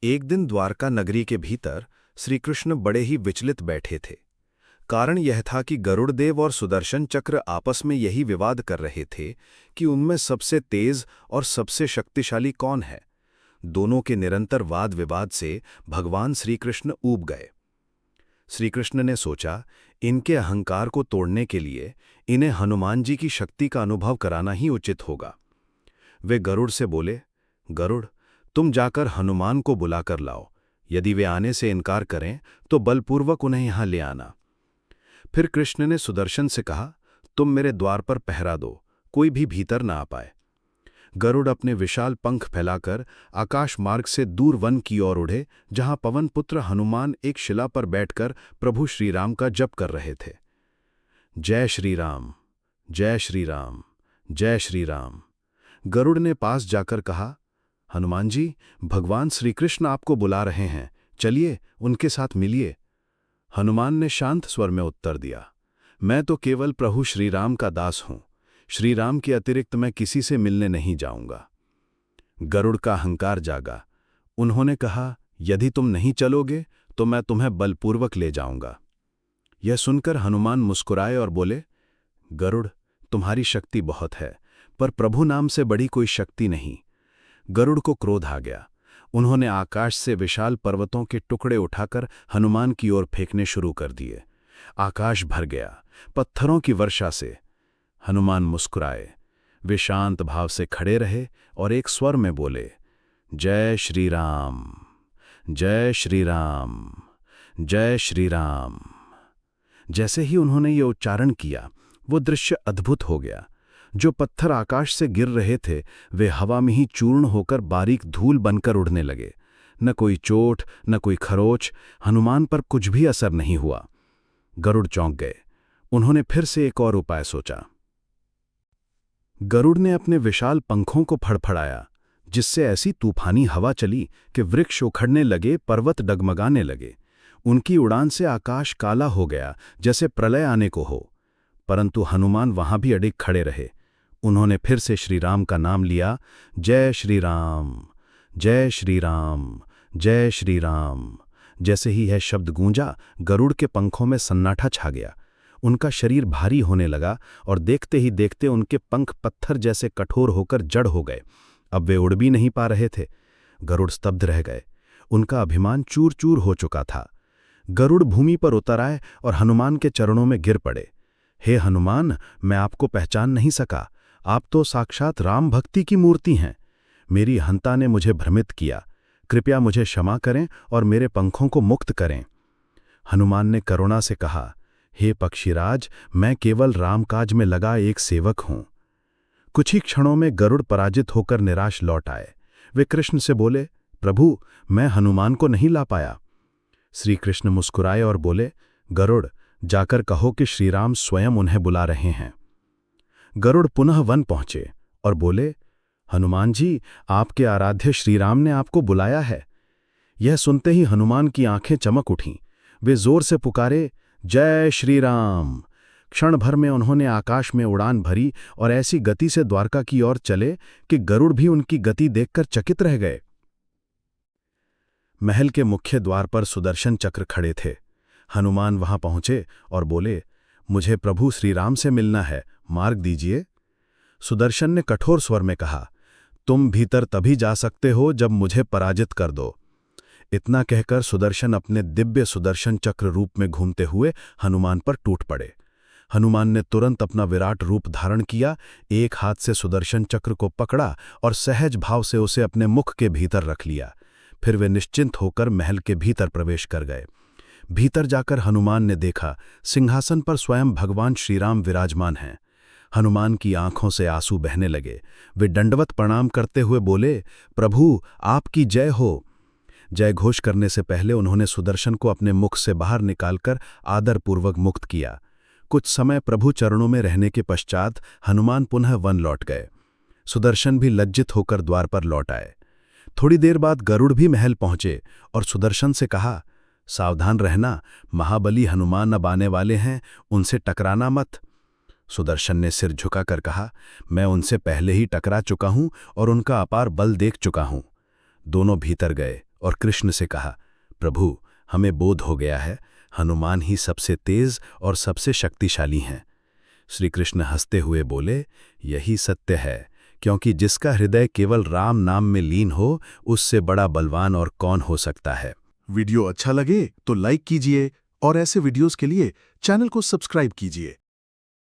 एक दिन द्वारका नगरी के भीतर श्रीकृष्ण बड़े ही विचलित बैठे थे। कारण यह था कि गरुड़देव और सुदर्शन चक्र आपस में यही विवाद कर रहे थे कि उनमें सबसे तेज और सबसे शक्तिशाली कौन है। दोनों के निरंतर वाद विवाद से भगवान श्रीकृष्ण ऊब गए। श्रीकृष्ण ने सोचा, इनके अहंकार को तोड़ने के लिए इन्हें हनुमान जी की शक्ति का अनुभव कराना ही उचित होगा। वे गरुड़ से बोले, गरुड़, तुम जाकर हनुमान को बुलाकर लाओ। यदि वे आने से इनकार करें तो बलपूर्वक उन्हें यहां ले आना। फिर कृष्ण ने सुदर्शन से कहा, तुम मेरे द्वार पर पहरा दो, कोई भी भीतर न आ पाए। गरुड़ अपने विशाल पंख फैलाकर आकाश मार्ग से दूर वन की ओर उड़े, जहां पवन पुत्र हनुमान एक शिला पर बैठकर प्रभु श्रीराम का जप कर रहे थे। जय श्री राम, जय श्री राम, जय श्री राम। गरुड़ ने पास जाकर कहा, हनुमान जी, भगवान श्रीकृष्ण आपको बुला रहे हैं, चलिए उनके साथ मिलिए। हनुमान ने शांत स्वर में उत्तर दिया, मैं तो केवल प्रभु श्रीराम का दास हूं। श्रीराम के अतिरिक्त मैं किसी से मिलने नहीं जाऊंगा। गरुड़ का अहंकार जागा। उन्होंने कहा, यदि तुम नहीं चलोगे तो मैं तुम्हें बलपूर्वक ले जाऊंगा। यह सुनकर हनुमान मुस्कुराए और बोले, गरुड़, तुम्हारी शक्ति बहुत है, पर प्रभु नाम से बड़ी कोई शक्ति नहीं। गरुड़ को क्रोध आ गया। उन्होंने आकाश से विशाल पर्वतों के टुकड़े उठाकर हनुमान की ओर फेंकने शुरू कर दिए। आकाश भर गया पत्थरों की वर्षा से। हनुमान मुस्कुराए। वे शांत भाव से खड़े रहे और एक स्वर में बोले, जय श्री राम, जय श्री राम, जय श्री राम। जैसे ही उन्होंने ये उच्चारण किया, वो दृश्य अद्भुत हो गया। जो पत्थर आकाश से गिर रहे थे वे हवा में ही चूर्ण होकर बारीक धूल बनकर उड़ने लगे। न कोई चोट, न कोई खरोच, हनुमान पर कुछ भी असर नहीं हुआ। गरुड़ चौंक गए। उन्होंने फिर से एक और उपाय सोचा। गरुड़ ने अपने विशाल पंखों को फड़फड़ाया, जिससे ऐसी तूफानी हवा चली कि वृक्ष उखड़ने लगे, पर्वत डगमगाने लगे। उनकी उड़ान से आकाश काला हो गया, जैसे प्रलय आने को हो। परंतु हनुमान वहां भी अडिग खड़े रहे। उन्होंने फिर से श्री राम का नाम लिया, जय श्री राम, जय श्री राम, जय श्री राम। जैसे ही यह शब्द गूंजा, गरुड़ के पंखों में सन्नाटा छा गया। उनका शरीर भारी होने लगा और देखते ही देखते उनके पंख पत्थर जैसे कठोर होकर जड़ हो गए। अब वे उड़ भी नहीं पा रहे थे। गरुड़ स्तब्ध रह गए। उनका अभिमान चूर चूर हो चुका था। गरुड़ भूमि पर उतर आए और हनुमान के चरणों में गिर पड़े। हे हनुमान, मैं आपको पहचान नहीं सका। आप तो साक्षात राम भक्ति की मूर्ति हैं। मेरी अहंता ने मुझे भ्रमित किया। कृपया मुझे क्षमा करें और मेरे पंखों को मुक्त करें। हनुमान ने करुणा से कहा, हे पक्षीराज, मैं केवल रामकाज में लगा एक सेवक हूं। कुछ ही क्षणों में गरुड़ पराजित होकर निराश लौट आए। वे कृष्ण से बोले, प्रभु, मैं हनुमान को नहीं ला पाया। श्री कृष्ण मुस्कुराए और बोले, गरुड़, जाकर कहो कि श्रीराम स्वयं उन्हें बुला रहे हैं। गरुड़ पुनः वन पहुंचे और बोले, हनुमान जी, आपके आराध्य श्रीराम ने आपको बुलाया है। यह सुनते ही हनुमान की आंखें चमक उठीं। वे जोर से पुकारे, जय श्री राम। क्षण भर में उन्होंने आकाश में उड़ान भरी और ऐसी गति से द्वारका की ओर चले कि गरुड़ भी उनकी गति देखकर चकित रह गए। महल के मुख्य द्वार पर सुदर्शन चक्र खड़े थे। हनुमान वहां पहुंचे और बोले, मुझे प्रभु श्रीराम से मिलना है, मार्ग दीजिए। सुदर्शन ने कठोर स्वर में कहा, तुम भीतर तभी जा सकते हो जब मुझे पराजित कर दो। इतना कहकर सुदर्शन अपने दिव्य सुदर्शन चक्र रूप में घूमते हुए हनुमान पर टूट पड़े। हनुमान ने तुरंत अपना विराट रूप धारण किया, एक हाथ से सुदर्शन चक्र को पकड़ा और सहज भाव से उसे अपने मुख के भीतर रख लिया। फिर वे निश्चिंत होकर महल के भीतर प्रवेश कर गए। भीतर जाकर हनुमान ने देखा, सिंहासन पर स्वयं भगवान श्रीराम विराजमान हैं। हनुमान की आंखों से आंसू बहने लगे। वे दंडवत प्रणाम करते हुए बोले, प्रभु, आपकी जय हो। जय घोष करने से पहले उन्होंने सुदर्शन को अपने मुख से बाहर निकालकर आदरपूर्वक मुक्त किया। कुछ समय प्रभु चरणों में रहने के पश्चात हनुमान पुनः वन लौट गए। सुदर्शन भी लज्जित होकर द्वार पर लौट आए। थोड़ी देर बाद गरुड़ भी महल पहुंचे और सुदर्शन से कहा, सावधान रहना, महाबली हनुमान अब आने वाले हैं, उनसे टकराना मत। सुदर्शन ने सिर झुकाकर कहा, मैं उनसे पहले ही टकरा चुका हूं और उनका अपार बल देख चुका हूं। दोनों भीतर गए और कृष्ण से कहा, प्रभु, हमें बोध हो गया है, हनुमान ही सबसे तेज और सबसे शक्तिशाली हैं। श्री कृष्ण हंसते हुए बोले, यही सत्य है, क्योंकि जिसका हृदय केवल राम नाम में लीन हो, उससे बड़ा बलवान और कौन हो सकता है। वीडियो अच्छा लगे तो लाइक कीजिए और ऐसे वीडियोस के लिए चैनल को सब्सक्राइब कीजिए।